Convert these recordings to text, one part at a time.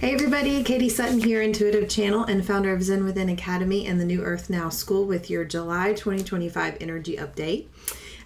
Hey everybody, Katie Sutton here, Intuitive Channel and founder of Zen Within Academy and the New Earth Now School with your July 2025 energy update.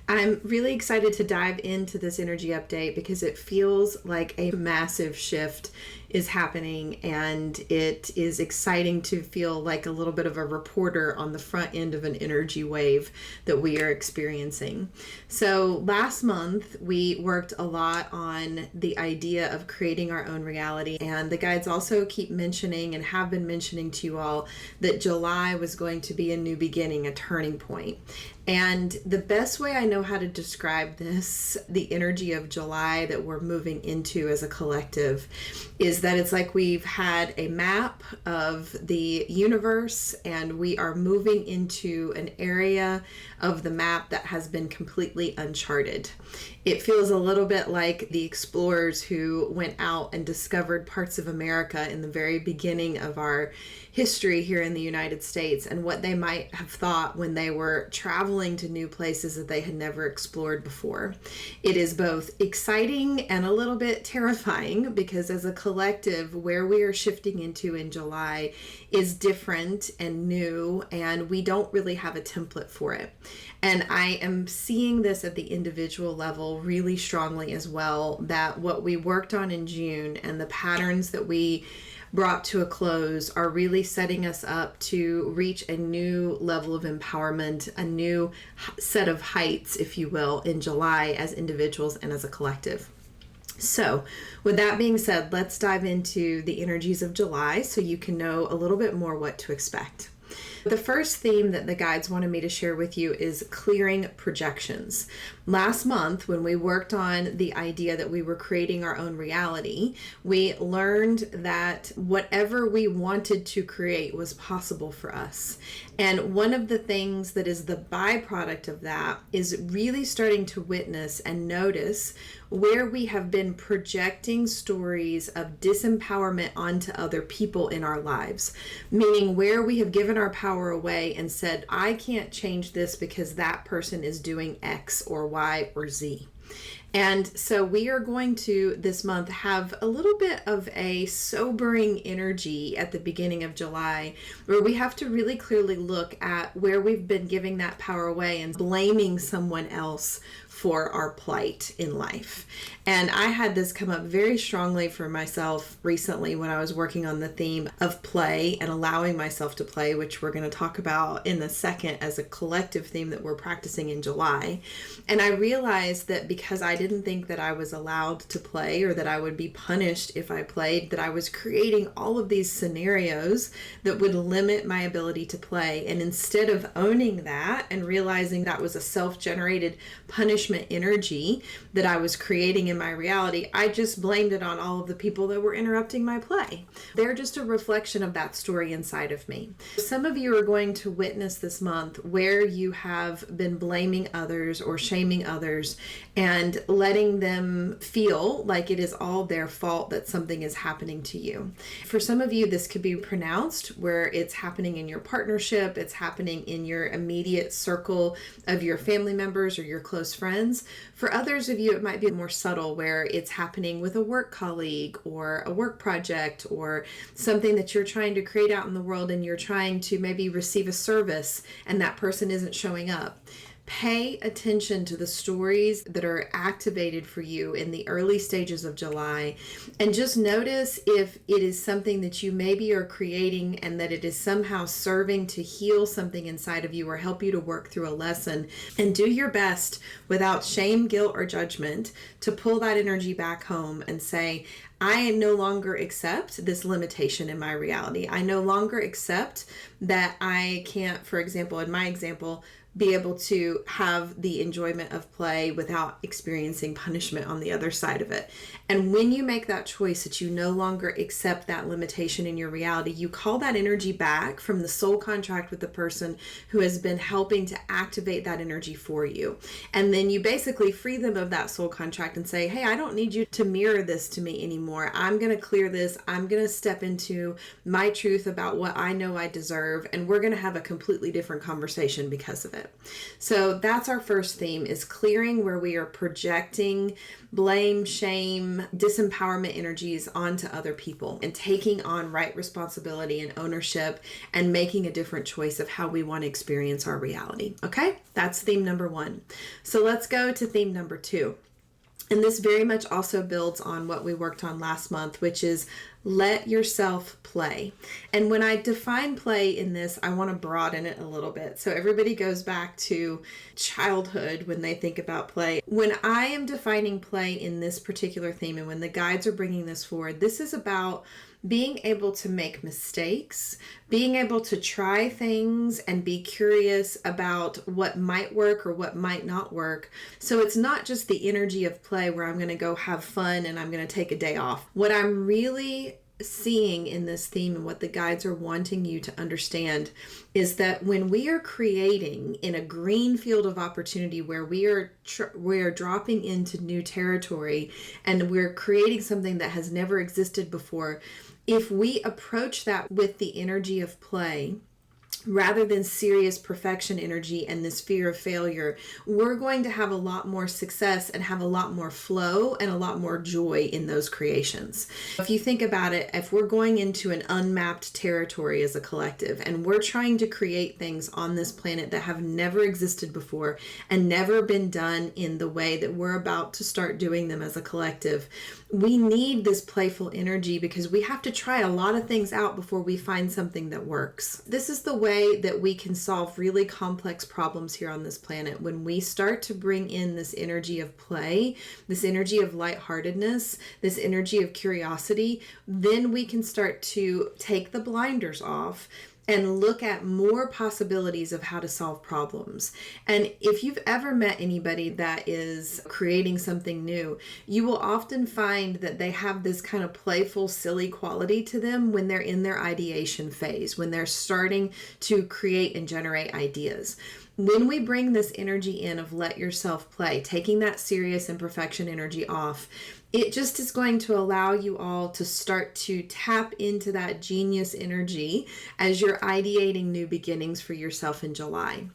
I'm really excited to dive into this energy update because it feels like a massive shift is happening, and it is exciting to feel like a little bit of a reporter on the front end of an energy wave that we are experiencing. So last month we worked a lot on the idea of creating our own reality, and the guides also keep mentioning and have been mentioning to you all that July was going to be a new beginning, a turning point. And the best way I know how to describe this, the energy of July that we're moving into as a collective, is that it's like we've had a map of the universe and we are moving into an area of the map that has been completely uncharted. It feels a little bit like the explorers who went out and discovered parts of America in the very beginning of our history here in the United States, and what they might have thought when they were traveling to new places that they had never explored before. It is both exciting and a little bit terrifying because as a collective, where we are shifting into in July is different and new, and we don't really have a template for it. And I am seeing this at the individual level really strongly as well, that what we worked on in June and the patterns that we brought to a close are really setting us up to reach a new level of empowerment, a new set of heights, if you will, in July as individuals and as a collective. So with that being said, let's dive into the energies of July so you can know a little bit more what to expect. The first theme that the guides wanted me to share with you is clearing projections. Last month, when we worked on the idea that we were creating our own reality, we learned that whatever we wanted to create was possible for us. And one of the things that is the byproduct of that is really starting to witness and notice where we have been projecting stories of disempowerment onto other people in our lives, meaning where we have given our power away and said, I can't change this because that person is doing X or Y or Z. And so we are going to this month have a little bit of a sobering energy at the beginning of July, where we have to really clearly look at where we've been giving that power away and blaming someone else for our plight in life. And I had this come up very strongly for myself recently when I was working on the theme of play and allowing myself to play, which we're going to talk about in a second as a collective theme that we're practicing in July. And I realized that because I didn't think that I was allowed to play or that I would be punished if I played, that I was creating all of these scenarios that would limit my ability to play. And instead of owning that and realizing that was a self-generated punishment energy that I was creating in my reality, I just blamed it on all of the people that were interrupting my play. They're just a reflection of that story inside of me. Some of you are going to witness this month where you have been blaming others or shaming others and letting them feel like it is all their fault that something is happening to you. For some of you, this could be pronounced where it's happening in your partnership, it's happening in your immediate circle of your family members or your close friends. For others of you, it might be more subtle, where it's happening with a work colleague or a work project or something that you're trying to create out in the world, and you're trying to maybe receive a service and that person isn't showing up. Pay attention to the stories that are activated for you in the early stages of July, and just notice if it is something that you maybe are creating and that it is somehow serving to heal something inside of you or help you to work through a lesson. And do your best without shame, guilt, or judgment to pull that energy back home and say, I no longer accept this limitation in my reality. I no longer accept that I can't, for example, in my example, be able to have the enjoyment of play without experiencing punishment on the other side of it. And when you make that choice that you no longer accept that limitation in your reality, you call that energy back from the soul contract with the person who has been helping to activate that energy for you. And then you basically free them of that soul contract and say, hey, I don't need you to mirror this to me anymore. I'm going to clear this. I'm going to step into my truth about what I know I deserve. And we're going to have a completely different conversation because of it. ownership. So that's our first theme, is clearing where we are projecting blame, shame, disempowerment energies onto other people and taking on right responsibility and ownership and making a different choice of how we want to experience our reality. Okay, that's theme number 1. So let's go to theme number 2. And this very much also builds on what we worked on last month, which is let yourself play. And when I define play in this, I want to broaden it a little bit. So everybody goes back to childhood when they think about play. When I am defining play in this particular theme, and when the guides are bringing this forward, this is about being able to make mistakes, being able to try things and be curious about what might work or what might not work. So it's not just the energy of play where I'm going to go have fun and I'm going to take a day off. What I'm really seeing in this theme and what the guides are wanting you to understand is that when we are creating in a green field of opportunity where we are dropping into new territory and we're creating something that has never existed before, if we approach that with the energy of play, rather than serious perfection energy and this fear of failure, we're going to have a lot more success and have a lot more flow and a lot more joy in those creations. If you think about it, if we're going into an unmapped territory as a collective and we're trying to create things on this planet that have never existed before and never been done in the way that we're about to start doing them as a collective, we need this playful energy because we have to try a lot of things out before we find something that works. This is the way that we can solve really complex problems here on this planet. When we start to bring in this energy of play, this energy of lightheartedness, this energy of curiosity, then we can start to take the blinders off and look at more possibilities of how to solve problems. And if you've ever met anybody that is creating something new, you will often find that they have this kind of playful, silly quality to them when they're in their ideation phase, when they're starting to create and generate ideas. When we bring this energy in of let yourself play, taking that serious imperfection energy off, it just is going to allow you all to start to tap into that genius energy as you're ideating new beginnings for yourself in July.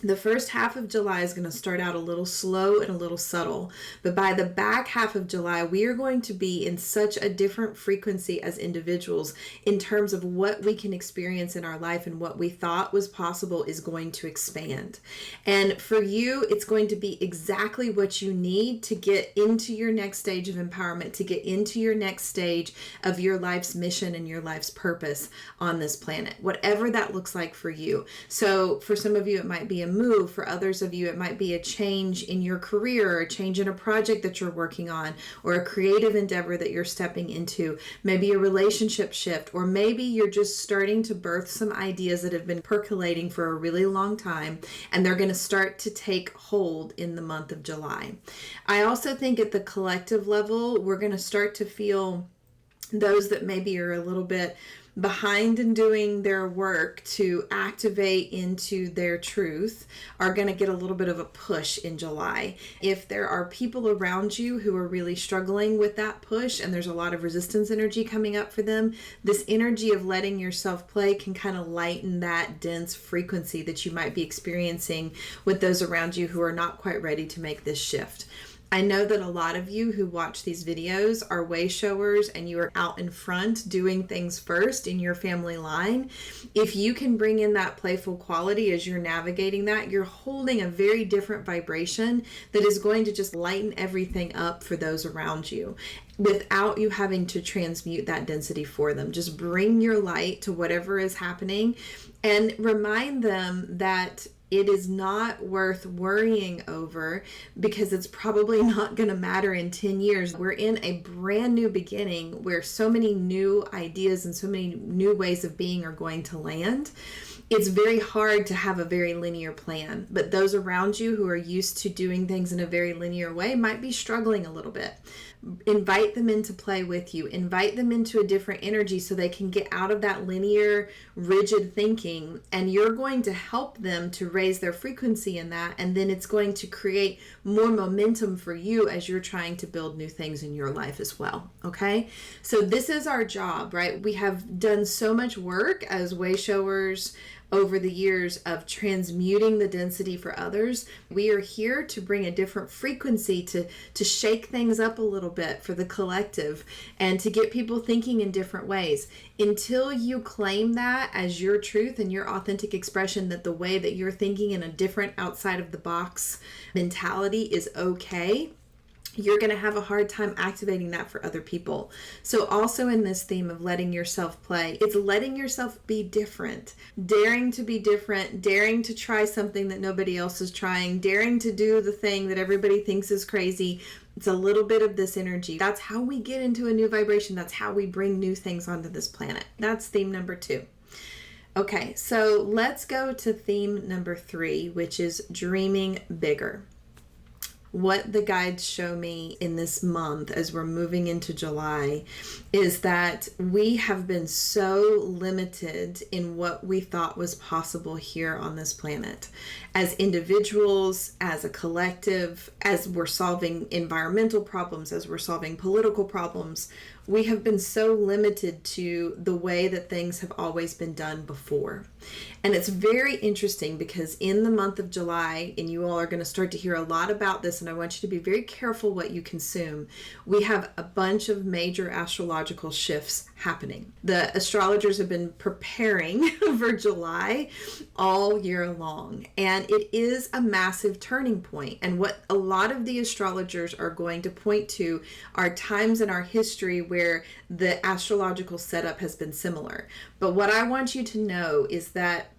The first half of July is going to start out a little slow and a little subtle, but by the back half of July, we are going to be in such a different frequency as individuals in terms of what we can experience in our life, and what we thought was possible is going to expand. And for you, it's going to be exactly what you need to get into your next stage of empowerment, to get into your next stage of your life's mission and your life's purpose on this planet, whatever that looks like for you. So for some of you, it might be a move. For others of you, it might be a change in your career, or a change in a project that you're working on, or a creative endeavor that you're stepping into, maybe a relationship shift, or maybe you're just starting to birth some ideas that have been percolating for a really long time, and they're going to start to take hold in the month of July. I also think at the collective level, we're going to start to feel those that maybe are a little bit behind in doing their work to activate into their truth are going to get a little bit of a push in July. If there are people around you who are really struggling with that push and there's a lot of resistance energy coming up for them, this energy of letting yourself play can kind of lighten that dense frequency that you might be experiencing with those around you who are not quite ready to make this shift. I know that a lot of you who watch these videos are way showers and you are out in front doing things first in your family line. If you can bring in that playful quality as you're navigating that, you're holding a very different vibration that is going to just lighten everything up for those around you without you having to transmute that density for them. Just bring your light to whatever is happening and remind them that it is not worth worrying over because it's probably not going to matter in 10 years. We're in a brand new beginning where so many new ideas and so many new ways of being are going to land. It's very hard to have a very linear plan, but those around you who are used to doing things in a very linear way might be struggling a little bit. Invite them into play with you. Invite them into a different energy so they can get out of that linear, rigid thinking, and you're going to help them to raise their frequency in that, and then it's going to create more momentum for you as you're trying to build new things in your life as well, okay? So this is our job, right? We have done so much work as way showers over the years of transmuting the density for others. We are here to bring a different frequency to shake things up a little bit for the collective and to get people thinking in different ways. Until you claim that as your truth and your authentic expression, that the way that you're thinking in a different outside of the box mentality is okay, you're going to have a hard time activating that for other people. So also in this theme of letting yourself play, it's letting yourself be different, daring to be different, daring to try something that nobody else is trying, daring to do the thing that everybody thinks is crazy. It's a little bit of this energy. That's how we get into a new vibration. That's how we bring new things onto this planet. That's theme number 2. Okay, so let's go to theme number 3, which is dreaming bigger. What the guides show me in this month as we're moving into July is that we have been so limited in what we thought was possible here on this planet. As individuals, as a collective, as we're solving environmental problems, as we're solving political problems, we have been so limited to the way that things have always been done before. And it's very interesting because in the month of July, and you all are going to start to hear a lot about this, and I want you to be very careful what you consume, we have a bunch of major astrological shifts happening. The astrologers have been preparing for July all year long, and it is a massive turning point. And what a lot of the astrologers are going to point to are times in our history where the astrological setup has been similar. But what I want you to know is that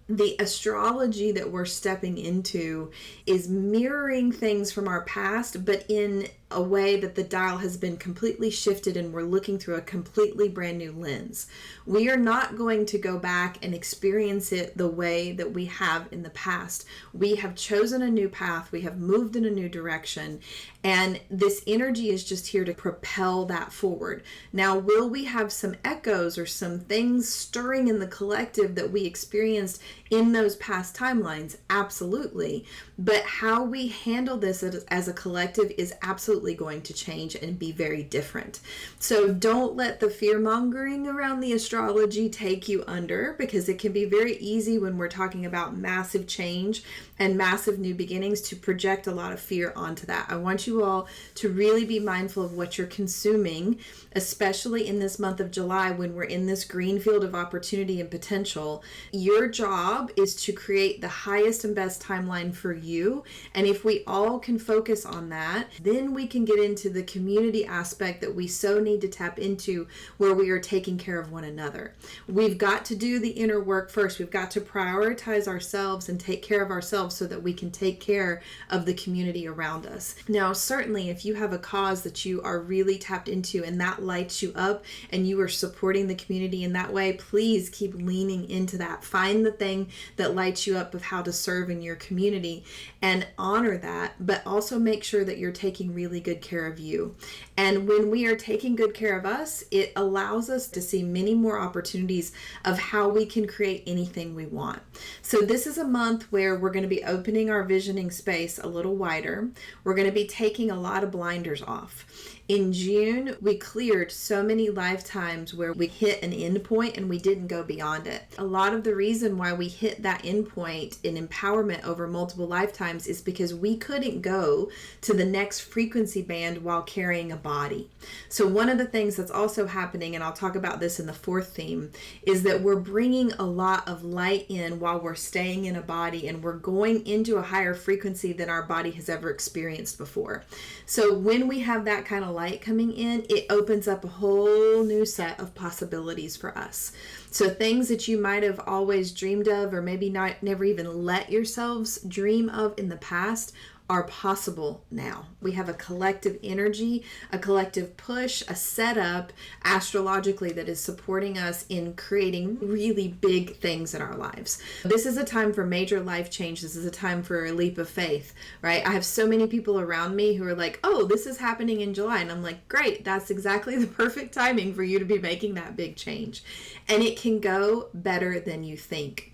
the astrology that we're stepping into is mirroring things from our past, but in a way that the dial has been completely shifted and we're looking through a completely brand new lens. We are not going to go back and experience it the way that we have in the past. We have chosen a new path. We have moved in a new direction. And this energy is just here to propel that forward. Now, will we have some echoes or some things stirring in the collective that we experienced in those past timelines? Absolutely. But how we handle this as a collective is absolutely going to change and be very different. So don't let the fear mongering around the astrology take you under, because it can be very easy when we're talking about massive change and massive new beginnings to project a lot of fear onto that. I want you all to really be mindful of what you're consuming, especially in this month of July when we're in this green field of opportunity and potential. Your job is to create the highest and best timeline for you. And if we all can focus on that, then we can get into the community aspect that we so need to tap into, where we are taking care of one another. We've got to do the inner work first. We've got to prioritize ourselves and take care of ourselves so that we can take care of the community around us. Now, certainly if you have a cause that you are really tapped into and that lights you up and you are supporting the community in that way, please keep leaning into that. Find the thing that lights you up of how to serve in your community and honor that, but also make sure that you're taking really good care of you. And when we are taking good care of us, it allows us to see many more opportunities of how we can create anything we want. So this is a month where we're going to be opening our visioning space a little wider. We're going to be taking a lot of blinders off. In June, we cleared so many lifetimes where we hit an end point and we didn't go beyond it. A lot of the reason why we hit that end point in empowerment over multiple lifetimes is because we couldn't go to the next frequency band while carrying a body. So one of the things that's also happening, and I'll talk about this in the 4th theme, is that we're bringing a lot of light in while we're staying in a body, and we're going into a higher frequency than our body has ever experienced before. So when we have that kind of light coming in, it opens up a whole new set of possibilities for us. So things that you might have always dreamed of, or maybe never even let yourselves dream of in the past, are possible now. We have a collective energy, a collective push, a setup astrologically that is supporting us in creating really big things in our lives. This is a time for major life change. This is a time for a leap of faith, right? I have so many people around me who are like, oh, this is happening in July. And I'm like, great, that's exactly the perfect timing for you to be making that big change. And it can go better than you think.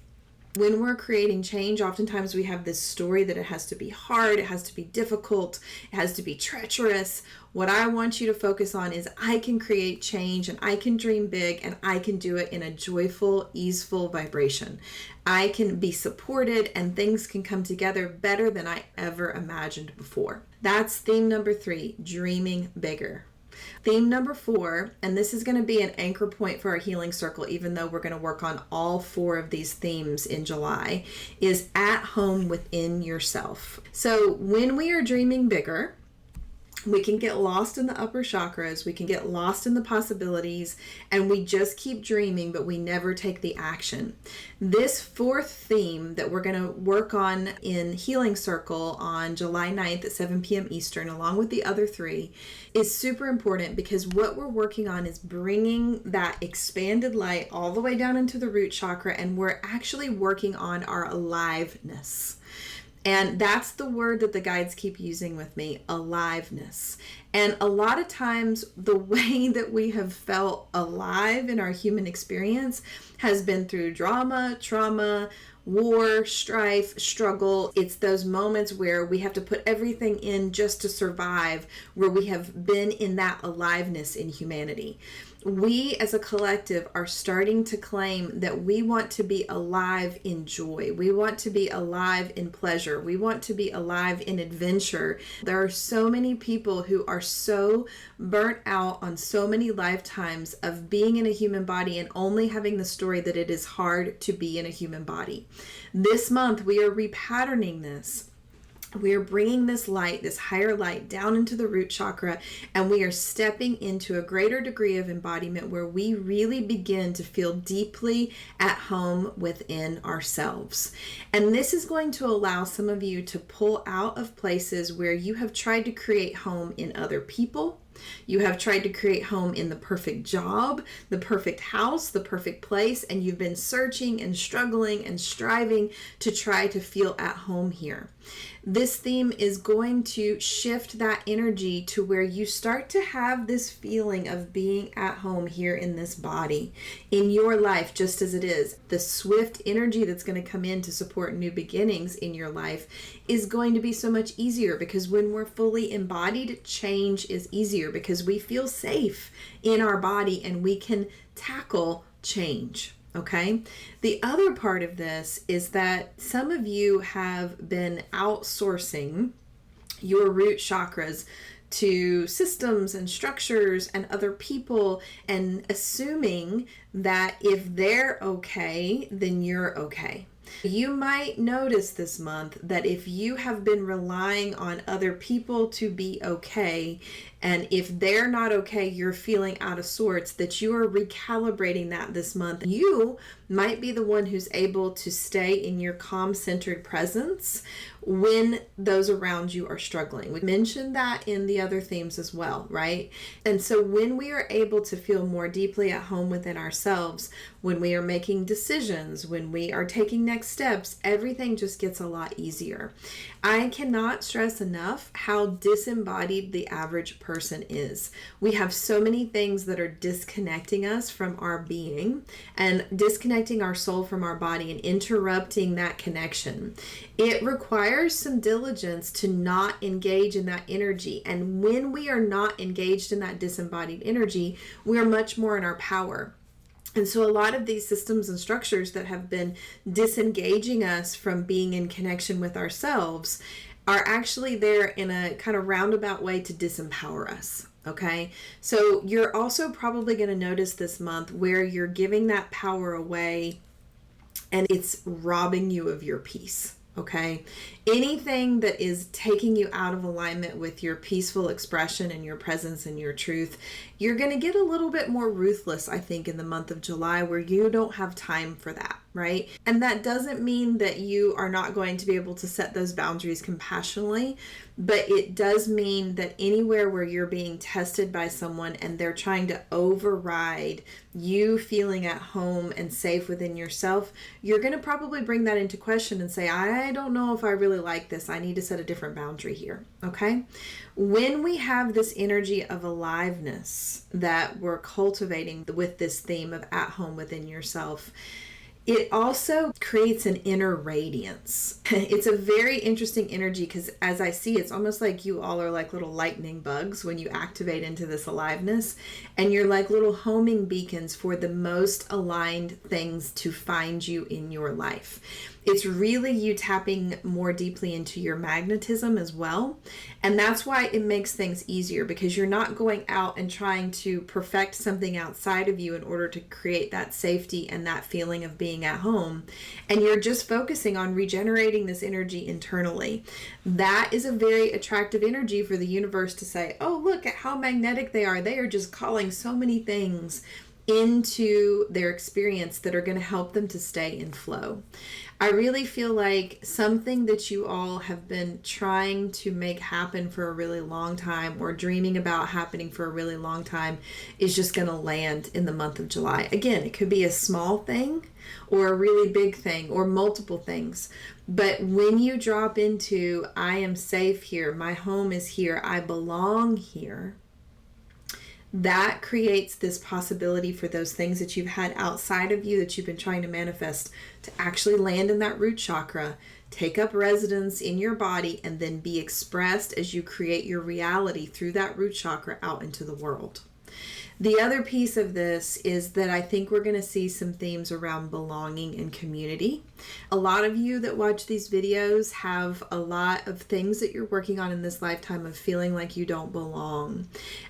When we're creating change, oftentimes we have this story that it has to be hard, it has to be difficult, it has to be treacherous. What I want you to focus on is I can create change and I can dream big and I can do it in a joyful, easeful vibration. I can be supported and things can come together better than I ever imagined before. That's theme number 3, dreaming bigger. Theme number 4, and this is going to be an anchor point for our healing circle, even though we're going to work on all 4 of these themes in July, is at home within yourself. So when we are dreaming bigger, we can get lost in the upper chakras, we can get lost in the possibilities, and we just keep dreaming, but we never take the action. This 4th theme that we're going to work on in Healing Circle on July 9th at 7 p.m. Eastern, along with the other 3, is super important because what we're working on is bringing that expanded light all the way down into the root chakra, and we're actually working on our aliveness. And that's the word that the guides keep using with me, aliveness. And a lot of times the way that we have felt alive in our human experience has been through drama, trauma, war, strife, struggle. It's those moments where we have to put everything in just to survive, where we have been in that aliveness in humanity. We as a collective are starting to claim that we want to be alive in joy. We want to be alive in pleasure. We want to be alive in adventure. There are so many people who are so burnt out on so many lifetimes of being in a human body and only having the story that it is hard to be in a human body. This month, we are repatterning this. We are bringing this light, this higher light, down into the root chakra, and we are stepping into a greater degree of embodiment where we really begin to feel deeply at home within ourselves. And this is going to allow some of you to pull out of places where you have tried to create home in other people. You have tried to create home in the perfect job, the perfect house, the perfect place, and you've been searching and struggling and striving to try to feel at home here. This theme is going to shift that energy to where you start to have this feeling of being at home here in this body, in your life, just as it is. The swift energy that's going to come in to support new beginnings in your life is going to be so much easier, because when we're fully embodied, change is easier because we feel safe in our body and we can tackle change. Okay. The other part of this is that some of you have been outsourcing your root chakras to systems and structures and other people, and assuming that if they're okay, then you're okay. You might notice this month that if you have been relying on other people to be okay, and if they're not okay, you're feeling out of sorts, that you are recalibrating that this month. You might be the one who's able to stay in your calm-centered presence when those around you are struggling. We mentioned that in the other themes as well, right? And so when we are able to feel more deeply at home within ourselves, when we are making decisions, when we are taking next steps, everything just gets a lot easier. I cannot stress enough how disembodied the average person is. We have so many things that are disconnecting us from our being and disconnecting our soul from our body and interrupting that connection. It requires some diligence to not engage in that energy. And when we are not engaged in that disembodied energy, we are much more in our power. And so a lot of these systems and structures that have been disengaging us from being in connection with ourselves are actually there in a kind of roundabout way to disempower us. Okay, so you're also probably going to notice this month where you're giving that power away and it's robbing you of your peace. Okay, anything that is taking you out of alignment with your peaceful expression and your presence and your truth, you're going to get a little bit more ruthless, I think, in the month of July, where you don't have time for that, right? And that doesn't mean that you are not going to be able to set those boundaries compassionately, but it does mean that anywhere where you're being tested by someone and they're trying to override you feeling at home and safe within yourself, you're going to probably bring that into question and say, I don't know if I really like this. I need to set a different boundary here. Okay. When we have this energy of aliveness that we're cultivating with this theme of at home within yourself, It also creates an inner radiance. It's a very interesting energy because as I see, it's almost like you all are like little lightning bugs when you activate into this aliveness, and you're like little homing beacons for the most aligned things to find you in your life. It's really you tapping more deeply into your magnetism as well. And that's why it makes things easier, because you're not going out and trying to perfect something outside of you in order to create that safety and that feeling of being at home. And you're just focusing on regenerating this energy internally. That is a very attractive energy for the universe to say, oh, look at how magnetic they are. They are just calling so many things into their experience that are going to help them to stay in flow. I really feel like something that you all have been trying to make happen for a really long time, or dreaming about happening for a really long time, is just going to land in the month of July. Again, it could be a small thing or a really big thing or multiple things. But when you drop into, I am safe here, my home is here, I belong here, that creates this possibility for those things that you've had outside of you that you've been trying to manifest to actually land in that root chakra, take up residence in your body, and then be expressed as you create your reality through that root chakra out into the world. The other piece of this is that I think we're going to see some themes around belonging and community. A lot of you that watch these videos have a lot of things that you're working on in this lifetime of feeling like you don't belong.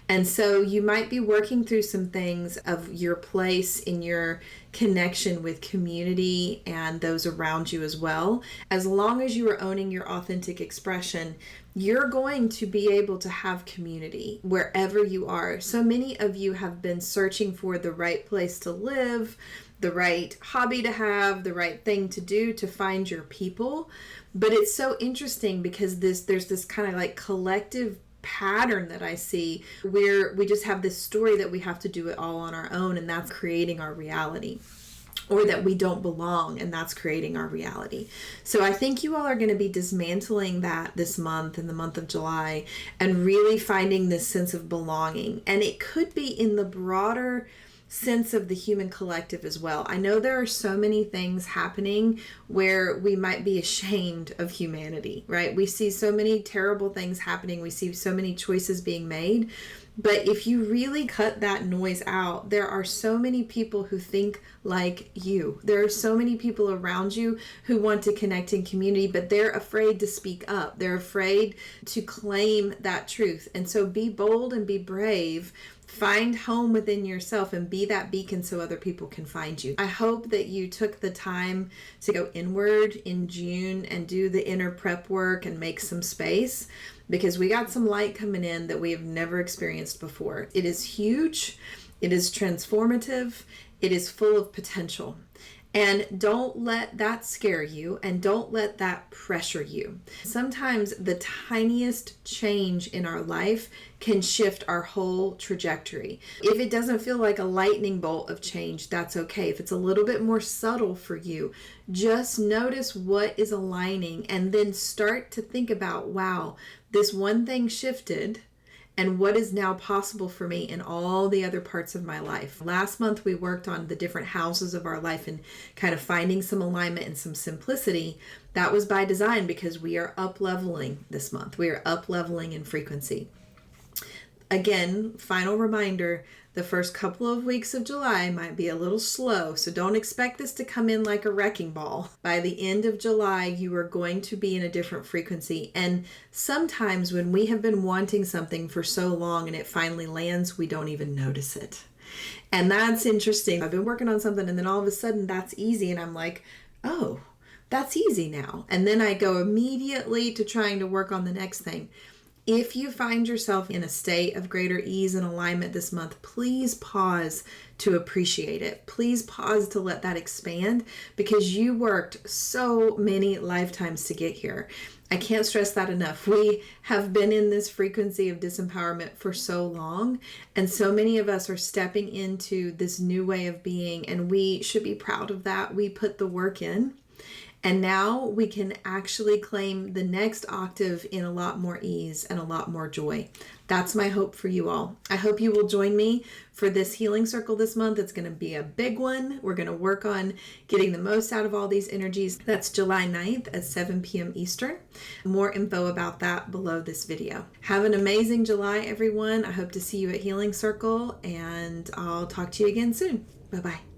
And so you might be working through some things of your place in your connection with community and those around you as well. As long as you are owning your authentic expression, you're going to be able to have community wherever you are. So many of you have been searching for the right place to live, the right hobby to have, the right thing to do to find your people. But it's so interesting because there's this kind of like collective pattern that I see where we just have this story that we have to do it all on our own, and that's creating our reality. Or that we don't belong, and that's creating our reality. So I think you all are going to be dismantling that this month, in the month of July, and really finding this sense of belonging. And it could be in the broader sense of the human collective as well. I know there are so many things happening where we might be ashamed of humanity, right? We see so many terrible things happening. We see so many choices being made. But if you really cut that noise out, there are so many people who think like you. There are so many people around you who want to connect in community, but they're afraid to speak up. They're afraid to claim that truth. And so be bold and be brave. Find home within yourself and be that beacon so other people can find you. I hope that you took the time to go inward in June and do the inner prep work and make some space, because we got some light coming in that we have never experienced before. It is huge. It is transformative. It is full of potential. And don't let that scare you, and don't let that pressure you. Sometimes the tiniest change in our life can shift our whole trajectory. If it doesn't feel like a lightning bolt of change, that's okay. If it's a little bit more subtle for you, just notice what is aligning and then start to think about, wow, this one thing shifted, and what is now possible for me in all the other parts of my life. Last month, we worked on the different houses of our life and kind of finding some alignment and some simplicity. That was by design, because we are up-leveling this month. We are up-leveling in frequency. Again, final reminder, the first couple of weeks of July might be a little slow, so don't expect this to come in like a wrecking ball. By the end of July, you are going to be in a different frequency. And sometimes when we have been wanting something for so long and it finally lands, we don't even notice it. And that's interesting. I've been working on something and then all of a sudden that's easy. And I'm like, oh, that's easy now. And then I go immediately to trying to work on the next thing. If you find yourself in a state of greater ease and alignment this month, please pause to appreciate it. Please pause to let that expand, because you worked so many lifetimes to get here. I can't stress that enough. We have been in this frequency of disempowerment for so long, and so many of us are stepping into this new way of being, and we should be proud of that. We put the work in. And now we can actually claim the next octave in a lot more ease and a lot more joy. That's my hope for you all. I hope you will join me for this healing circle this month. It's going to be a big one. We're going to work on getting the most out of all these energies. That's July 9th at 7 p.m. Eastern. More info about that below this video. Have an amazing July, everyone. I hope to see you at Healing Circle, and I'll talk to you again soon. Bye-bye.